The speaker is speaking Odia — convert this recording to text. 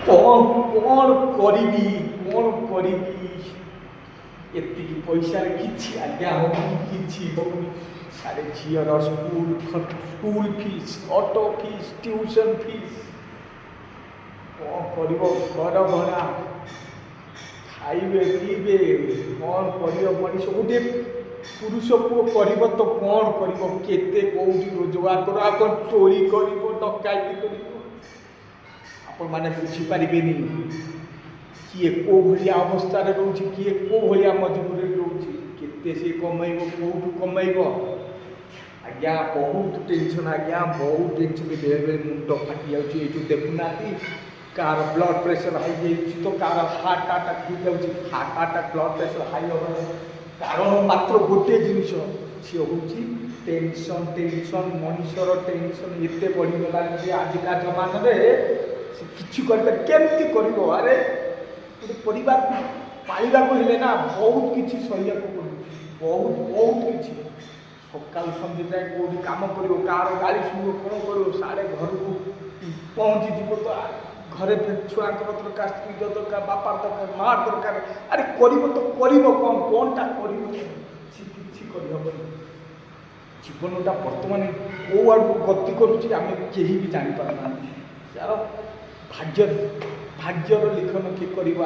କଣ କରିବି ଏତିକି ପଇସାରେ କିଛି ଆଜ୍ଞା ହେଉନି, କିଛି ହେଉନି। ସାରେ ଝିଅର school fees, auto fees, tuition fees, କ'ଣ କରିବ? ଘର ଭଡ଼ା, ଖାଇବେ ପିଇବେ, କ'ଣ କରିବ? ମଣିଷ ଗୋଟିଏ ପୁରୁଷ ପୁଅ କରିବ ତ କ'ଣ କରିବ? କେତେ କେଉଁଠି ରୋଜଗାର କରିବ? ଆଉ କ'ଣ ଚୋରି କରିବ, ଡକାୟତି କରିବ? ଆପଣମାନେ ବୁଝିପାରିବେନି କିଏ କେଉଁ ଭଳିଆ ଅବସ୍ଥାରେ ରହୁଛି, କିଏ କେଉଁ ଭଳିଆ ମଜବୁରିରେ ରହୁଛି, କେତେ ସିଏ କମେଇବ, କେଉଁଠୁ କମେଇବ? ଆଜ୍ଞା ବହୁତ ଟେନସନ୍, ଆଜ୍ଞା ବହୁତ ଟେନସନ୍। ବେଳେବେଳେ ମୁଣ୍ଡ ଫାଟି ଯାଉଛି। ଏଇଠୁ ଦେଖୁନାହାନ୍ତି, କାହାର ବ୍ଲଡ଼ ପ୍ରେସର ହାଇ ଯାଇଛି ତ କାହାର ହାର୍ଟ ଆଟାକ୍ ହେଇଯାଉଛି। Heart attack, blood pressure high ହେବାର କାରଣ ମାତ୍ର ଗୋଟିଏ ଜିନିଷ, ସିଏ ହେଉଛି ଟେନସନ୍। ମଣିଷର ଟେନସନ୍ ଏତେ ବଢ଼ିଗଲାଣି ଯେ ଆଜିକା ଜମାନାରେ ସେ କିଛି କରିପାରେ, କେମିତି କରିବ? ଆରେ ଗୋଟେ ପରିବାରକୁ ପାଳିବାକୁ ହେଲେ ନା ବହୁତ କିଛି ସହିବାକୁ ପଡ଼ୁଛି, ବହୁତ କିଛି। ସକାଳୁ ସନ୍ଧ୍ୟା ଯାଏ କେଉଁଠି କାମ କରିବ, କାହାର ଗାଳି ଶୁଣିବ, କ'ଣ କରିବ? ସାଡ଼େ ଘରକୁ ପହଞ୍ଚିଯିବ ତ ଘରେ ଛୁଆଙ୍କର ଦରକାର, ସ୍ତ୍ରୀର ଦରକାର, ବାପାର ଦରକାର, ମା ଦରକାର। ଆରେ କରିବ ତ କରିବ କ'ଣଟା କରିବ? କିଛି କରିହେବନି। ଜୀବନଟା ବର୍ତ୍ତମାନ କେଉଁ ଆଡ଼କୁ ଗତି କରୁଛି ଆମେ କେହି ବି ଜାଣିପାରୁନାହାନ୍ତି। ଯାହାର ଭାଗ୍ୟର ଲିଖନ କିଏ କରିବ?